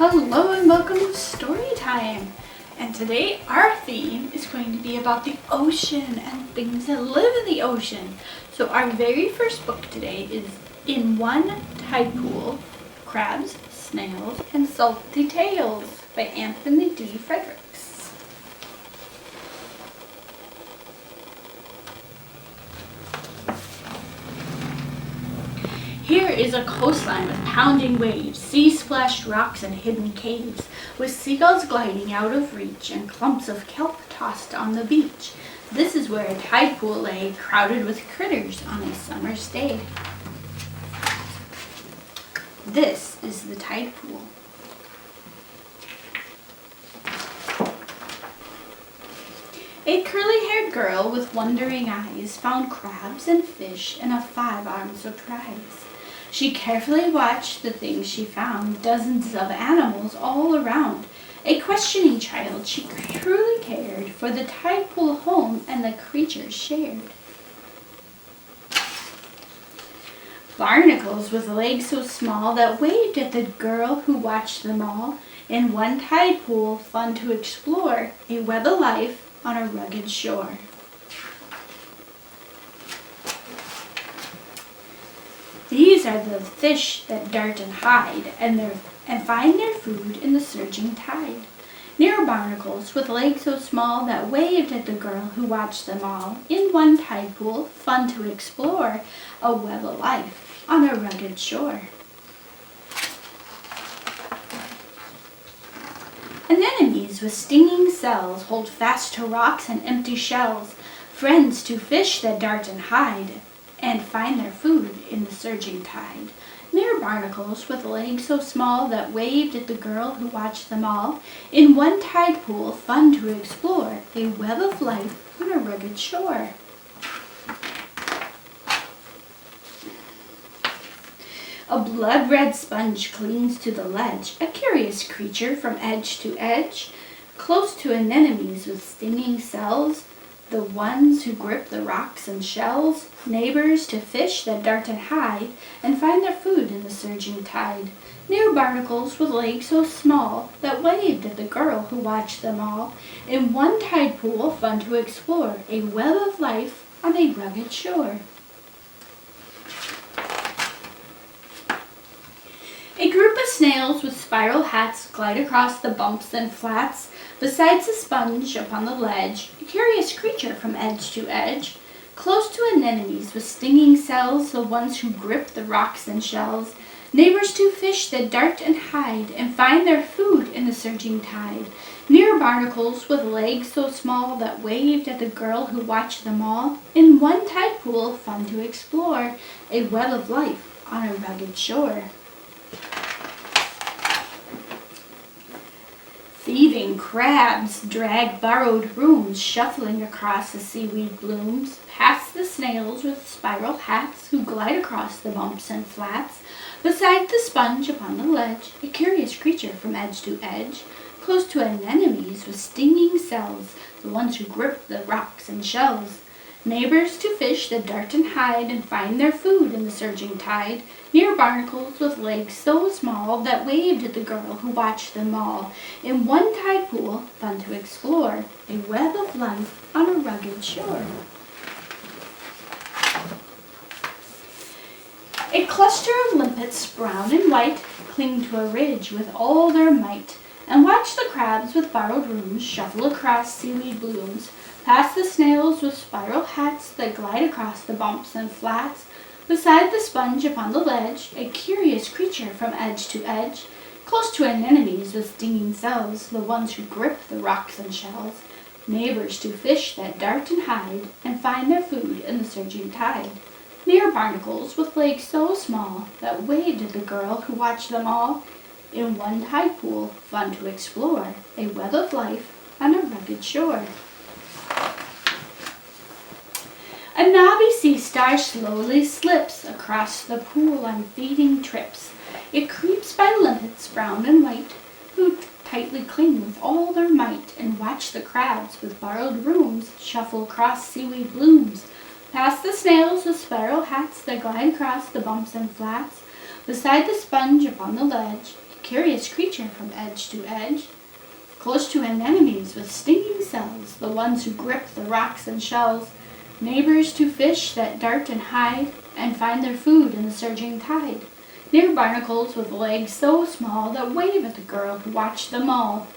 Hello and welcome to Story Time. And today our theme is going to be about the ocean and things that live in the ocean. So our very first book today is In One Tide Pool, Crabs, Snails, and Salty Tales by Anthony D. Fredericks. Here is a coastline with pounding waves, sea-splashed rocks and hidden caves, with seagulls gliding out of reach and clumps of kelp tossed on the beach. This is where a tide pool lay, crowded with critters on a summer's day. This is the tide pool. A curly-haired girl with wondering eyes found crabs and fish in a 5-armed surprise. She carefully watched the things she found, dozens of animals all around. A questioning child, she truly cared for the tide pool home and the creatures shared. Barnacles with legs so small that waved at the girl who watched them all. In one tide pool, fun to explore, a web of life on a rugged shore. These are the fish that dart and hide, and find their food in the surging tide. Near barnacles with legs so small that waved at the girl who watched them all. In one tide pool, fun to explore, a web of life on a rugged shore. Anemones with stinging cells hold fast to rocks and empty shells, friends to fish that dart and hide, and find their food in the surging tide. Near barnacles with legs so small that waved at the girl who watched them all. In one tide pool, fun to explore, a web of life on a rugged shore. A blood-red sponge clings to the ledge, a curious creature from edge to edge, close to anemones with stinging cells, the ones who grip the rocks and shells, neighbors to fish that dart and hide, and find their food in the surging tide. Near barnacles with legs so small that waved at the girl who watched them all. In one tide pool, fun to explore, a web of life on a rugged shore. A group of snails with spiral hats glide across the bumps and flats. Besides the sponge upon the ledge, a curious creature from edge to edge, close to anemones with stinging cells, the ones who grip the rocks and shells, neighbors to fish that dart and hide, and find their food in the surging tide. Near barnacles with legs so small that waved at the girl who watched them all. In one tide pool, fun to explore, a web of life on a rugged shore. Thieving crabs drag borrowed brooms, shuffling across the seaweed blooms, past the snails with spiral hats who glide across the bumps and flats. Beside the sponge upon the ledge, a curious creature from edge to edge, close to anemones with stinging cells, the ones who grip the rocks and shells. Neighbors to fish that dart and hide, and find their food in the surging tide. Near barnacles with legs so small that waved at the girl who watched them all. In one tide pool, fun to explore, a web of life on a rugged shore. A cluster of limpets, brown and white, cling to a ridge with all their might, and watch the crabs with borrowed rooms shuffle across seaweed blooms, past the snails with spiral hats that glide across the bumps and flats. Beside the sponge upon the ledge, a curious creature from edge to edge, close to anemones with stinging cells, the ones who grip the rocks and shells, neighbors to fish that dart and hide, and find their food in the surging tide. Near barnacles with legs so small that waved at the girl who watched them all. In one tide pool, fun to explore, a web of life on a rugged shore. A knobby sea star slowly slips across the pool on feeding trips. It creeps by limpets brown and white, who tightly cling with all their might, and watch the crabs with borrowed rooms shuffle across seaweed blooms, past the snails with spiral hats that glide across the bumps and flats. Beside the sponge upon the ledge, curious creature from edge to edge. Close to anemones with stinging cells, the ones who grip the rocks and shells. Neighbors to fish that dart and hide, and find their food in the surging tide. Near barnacles with legs so small that wave at the girl who watched them all.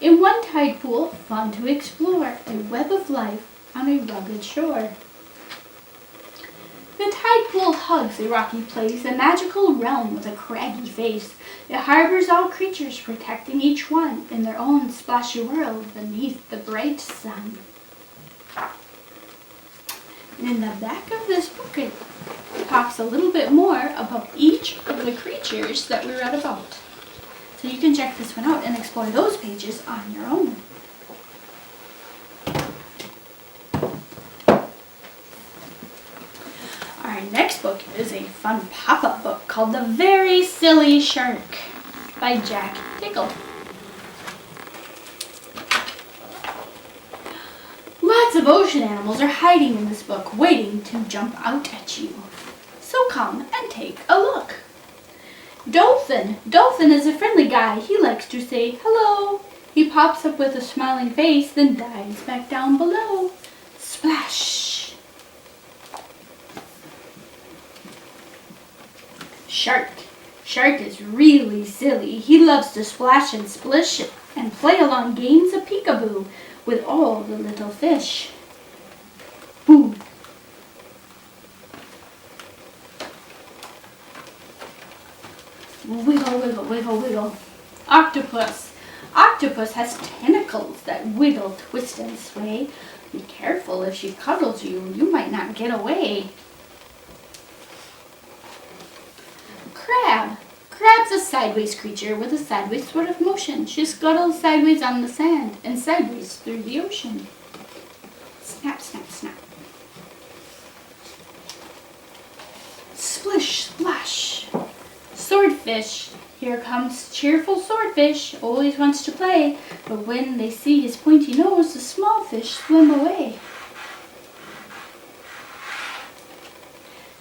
In one tide pool, fun to explore, a web of life on a rugged shore. The tide pool hugs a rocky place, a magical realm with a craggy face. It harbors all creatures, protecting each one in their own splashy world beneath the bright sun. And in the back of this book, it talks a little bit more about each of the creatures that we read about. So you can check this one out and explore those pages on your own. Our next book is a fun pop-up book called The Very Silly Shark by Jack Tickle. Lots of ocean animals are hiding in this book, waiting to jump out at you. So come and take a look. Dolphin. Dolphin is a friendly guy. He likes to say hello. He pops up with a smiling face, then dives back down below. Splash. Shark. Shark is really silly. He loves to splash and splish and play along games of peekaboo with all the little fish. Boo. Wiggle, wiggle, wiggle, wiggle. Octopus. Octopus has tentacles that wiggle, twist, and sway. Be careful, if she cuddles you, you might not get away. Crab. Crab's a sideways creature with a sideways sort of motion. She scuttles sideways on the sand and sideways through the ocean. Snap, snap, snap. Splish, splash. Swordfish. Here comes cheerful swordfish, always wants to play, but when they see his pointy nose, the small fish swim away.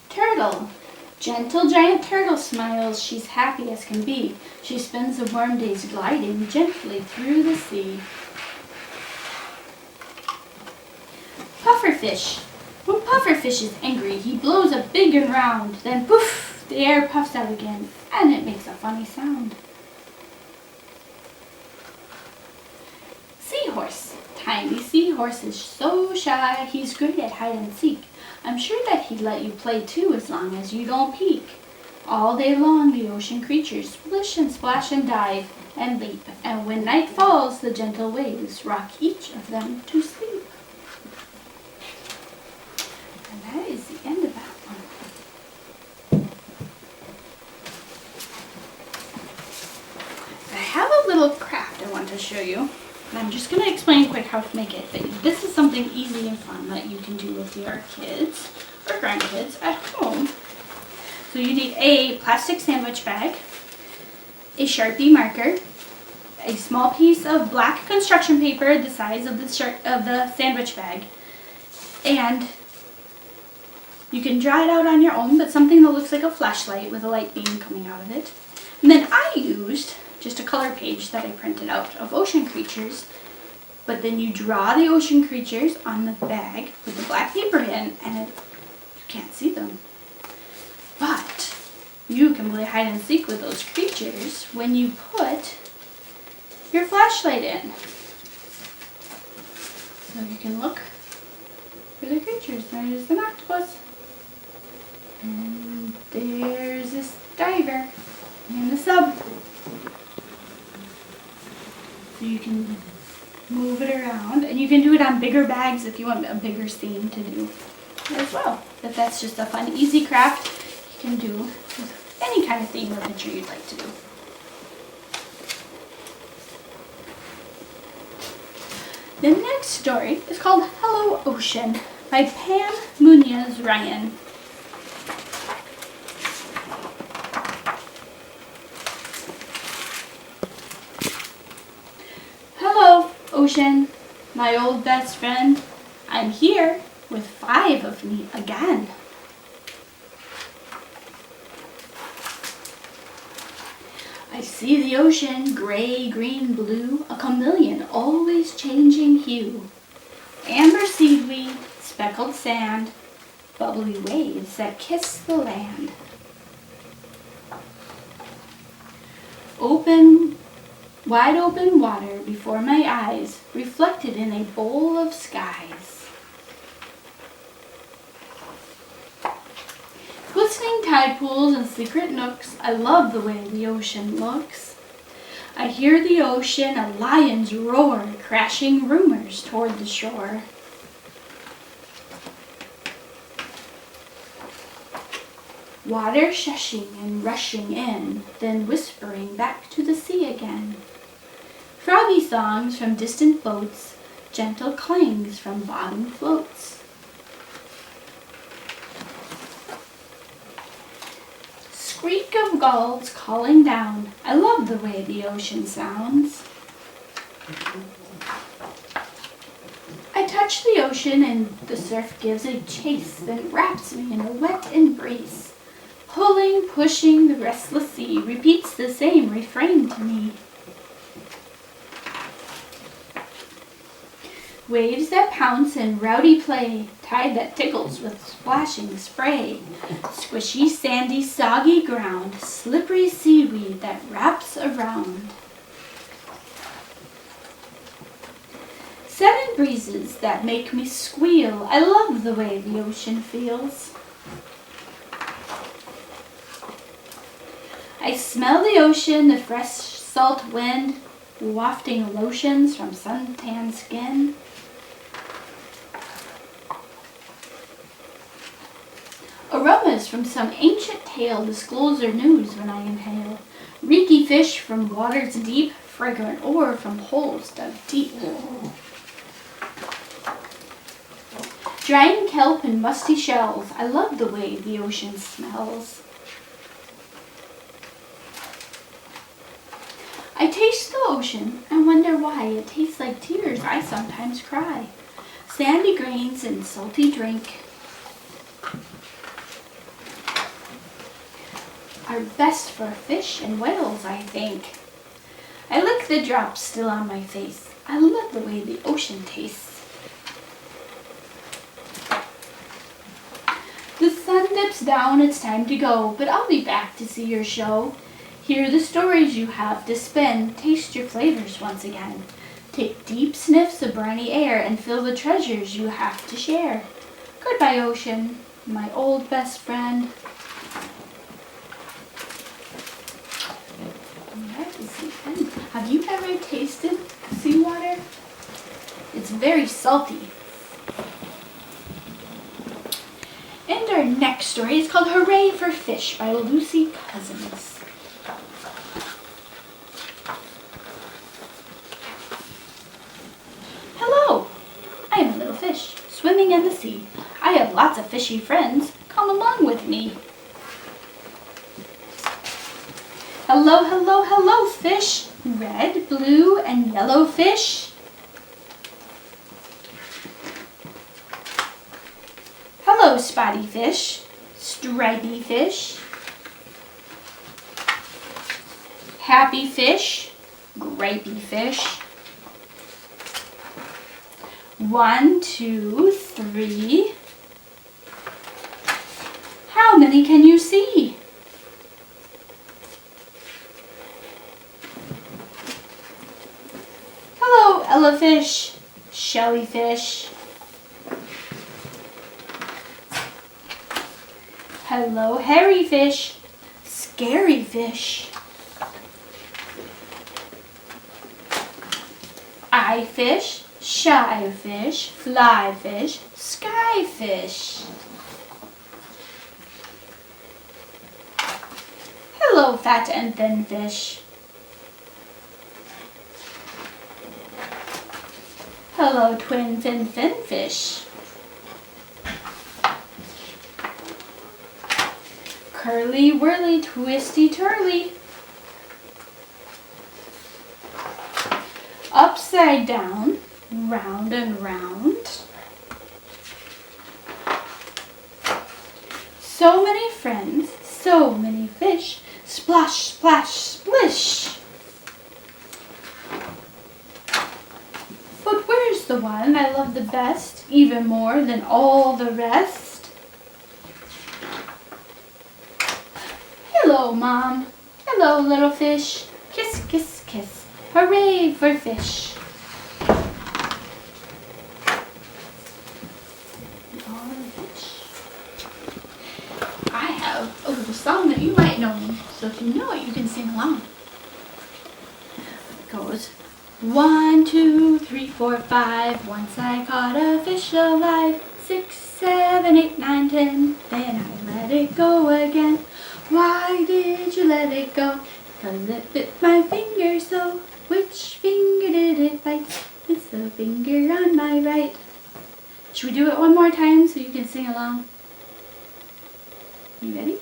Turtle. Gentle giant turtle smiles, she's happy as can be. She spends the warm days gliding gently through the sea. Pufferfish. When Pufferfish is angry, he blows up big and round, then poof, the air puffs out again, and it makes a funny sound. Seahorse. Tiny seahorse is so shy, he's great at hide and seek. I'm sure that he'd let you play too as long as you don't peek. All day long the ocean creatures splish and splash and dive and leap, and when night falls the gentle waves rock each of them to sleep. And that is the end of that one. I have a little craft I want to show you. And I'm just going to explain quick how to make it, but this is something easy and fun that you can do with your kids or grandkids at home. So you need a plastic sandwich bag, a Sharpie marker, a small piece of black construction paper the size of the sandwich bag, and you can draw it out on your own, but something that looks like a flashlight with a light beam coming out of it. And then I used just a color page that I printed out of ocean creatures, but then you draw the ocean creatures on the bag with the black paper in, and you can't see them. But you can play hide and seek with those creatures when you put your flashlight in. So you can look for the creatures. There's an octopus, and there's this diver in the sub. So you can move it around, and you can do it on bigger bags if you want a bigger scene to do as well. But that's just a fun, easy craft you can do with any kind of theme or picture you'd like to do. The next story is called Hello Ocean by Pam Munoz Ryan. Ocean, my old best friend, I'm here with 5 of me again. I see the ocean, gray, green, blue, a chameleon, always changing hue. Amber seaweed, speckled sand, bubbly waves that kiss the land. Wide open water before my eyes, reflected in a bowl of skies. Glistening tide pools and secret nooks, I love the way the ocean looks. I hear the ocean, a lion's roar, crashing rumors toward the shore. Water shushing and rushing in, then whispering back to the sea again. Froggy songs from distant boats, gentle clangs from bottom floats. Squeak of gulls calling down, I love the way the ocean sounds. I touch the ocean and the surf gives a chase, then wraps me in a wet embrace. Pulling, pushing, the restless sea repeats the same refrain to me. Waves that pounce in rowdy play, tide that tickles with splashing spray. Squishy, sandy, soggy ground, slippery seaweed that wraps around. Sudden breezes that make me squeal, I love the way the ocean feels. I smell the ocean, the fresh salt wind, wafting lotions from suntanned skin. Aromas from some ancient tale disclose their news when I inhale. Reeky fish from waters deep, fragrant ore from holes dug deep. Drying kelp and musty shells, I love the way the ocean smells. I taste the ocean and wonder why it tastes like tears I sometimes cry. Sandy grains and salty drink are best for fish and whales, I think. I lick the drops still on my face. I love the way the ocean tastes. The sun dips down, it's time to go, but I'll be back to see your show. Hear the stories you have to spin, taste your flavors once again. Take deep sniffs of briny air and feel the treasures you have to share. Goodbye, ocean, my old best friend. Have you ever tasted seawater? It's very salty. And our next story is called Hooray for Fish by Lucy Cousins. Hello, I am a little fish swimming in the sea. I have lots of fishy friends. Come along with me. Hello, hello, hello, fish. Red, blue, and yellow fish. Hello, spotty fish, stripy fish, happy fish, gripey fish. 1, 2, 3. How many can you see? Hello, elefish, shellyfish. Hello, hairy fish, scary fish. Eye fish, shy fish, fly fish, sky fish. Hello, fat and thin fish. Hello, twin fin fish. Curly, whirly, twisty, turly. Upside down, round and round. So many friends, so many fish, Splash, splash, splish. But where's the one I love the best, even more than all the rest? Hello, Mom. Hello, little fish. Kiss, kiss, kiss. Hooray for fish. I have a little song that you might know, so if you know it, you can sing along. It goes, 1, 2, 3, 4, 5. Once I caught a fish alive. 6, 7, 8, 9, 10. Then I let it go again. Why did you let it go? 'Cause it bit my finger so. Which finger did it bite? This little finger on my right. Should we do it one more time so you can sing along? You ready?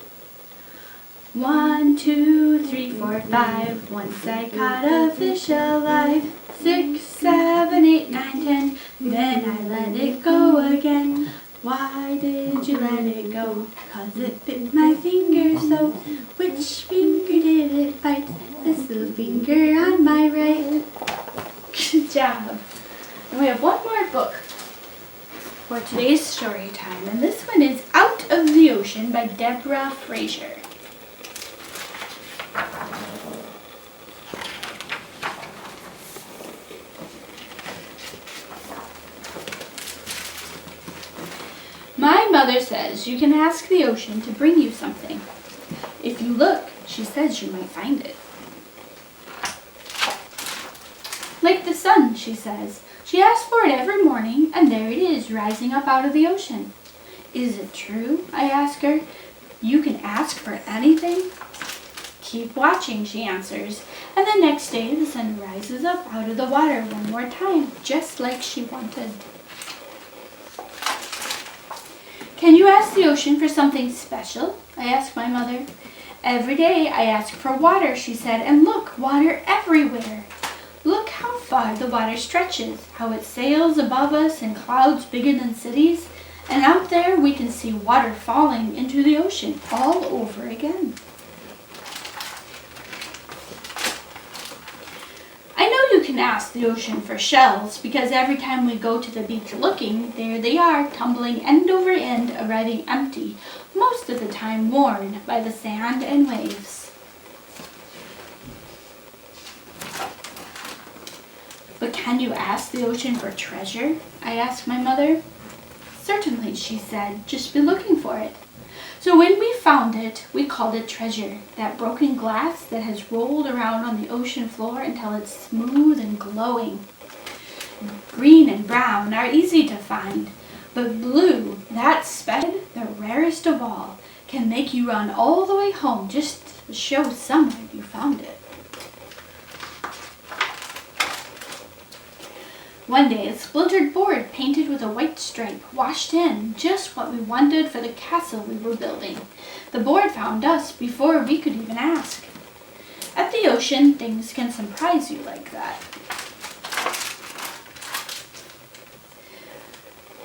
1, 2, 3, 4, 5. Once I caught a fish alive. 6, 7, 8, 9, 10. Then I let it go again. Why did you let it go? 'Cause it bit my finger so. Which finger did it bite? This little finger on my right. Good job. And we have one more book for today's story time, and this one is Out of the Ocean by Deborah Fraser. My mother says you can ask the ocean to bring you something. If you look, she says you might find it. Like the sun, she says. She asks for it every morning, and there it is, rising up out of the ocean. Is it true? I ask her. You can ask for anything? Keep watching, she answers, and the next day the sun rises up out of the water one more time, just like she wanted. Can you ask the ocean for something special? I asked my mother. Every day I ask for water, she said, and look, water everywhere. Look how far the water stretches, how it sails above us in clouds bigger than cities, and out there we can see water falling into the ocean all over again. I know you can ask the ocean for shells, because every time we go to the beach looking, there they are, tumbling end over end, arriving empty, most of the time worn by the sand and waves. But can you ask the ocean for treasure? I asked my mother. Certainly, she said, just be looking for it. So when we found it, we called it treasure, that broken glass that has rolled around on the ocean floor until it's smooth and glowing. Green and brown are easy to find, but blue, that's special, the rarest of all, can make you run all the way home just to show someone you found it. One day, a splintered board painted with a white stripe washed in, just what we wanted for the castle we were building. The board found us before we could even ask. At the ocean, things can surprise you like that.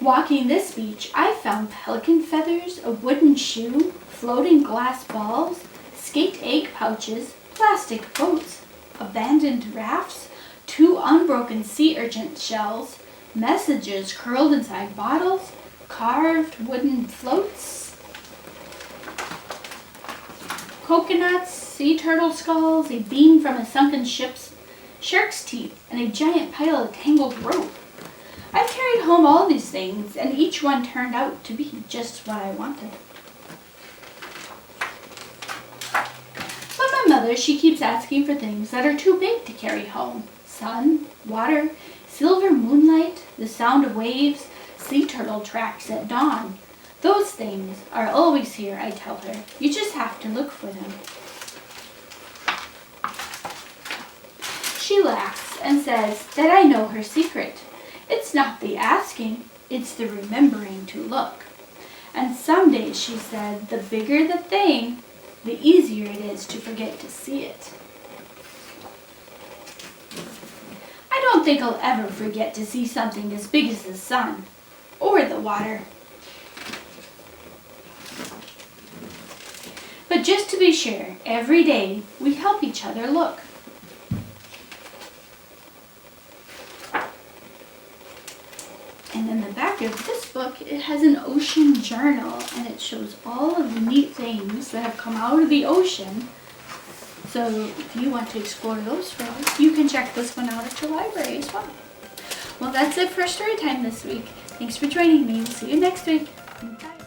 Walking this beach, I found pelican feathers, a wooden shoe, floating glass balls, skate egg pouches, plastic boats, abandoned rafts, 2 unbroken sea urchin shells, messages curled inside bottles, carved wooden floats, coconuts, sea turtle skulls, a beam from a sunken ship's shark's teeth, and a giant pile of tangled rope. I carried home all these things, and each one turned out to be just what I wanted. But my mother, she keeps asking for things that are too big to carry home. Sun, water, silver moonlight, the sound of waves, sea turtle tracks at dawn. Those things are always here, I tell her. You just have to look for them. She laughs and says that I know her secret. It's not the asking, it's the remembering to look. And some days, she said, the bigger the thing, the easier it is to forget to see it. I don't think I'll ever forget to see something as big as the sun or the water. But just to be sure, every day we help each other look. And in the back of this book, it has an ocean journal, and it shows all of the neat things that have come out of the ocean. So if you want to explore those frogs, you can check this one out at your library as well. Well, that's it for story time this week. Thanks for joining me. We'll see you next week. Bye.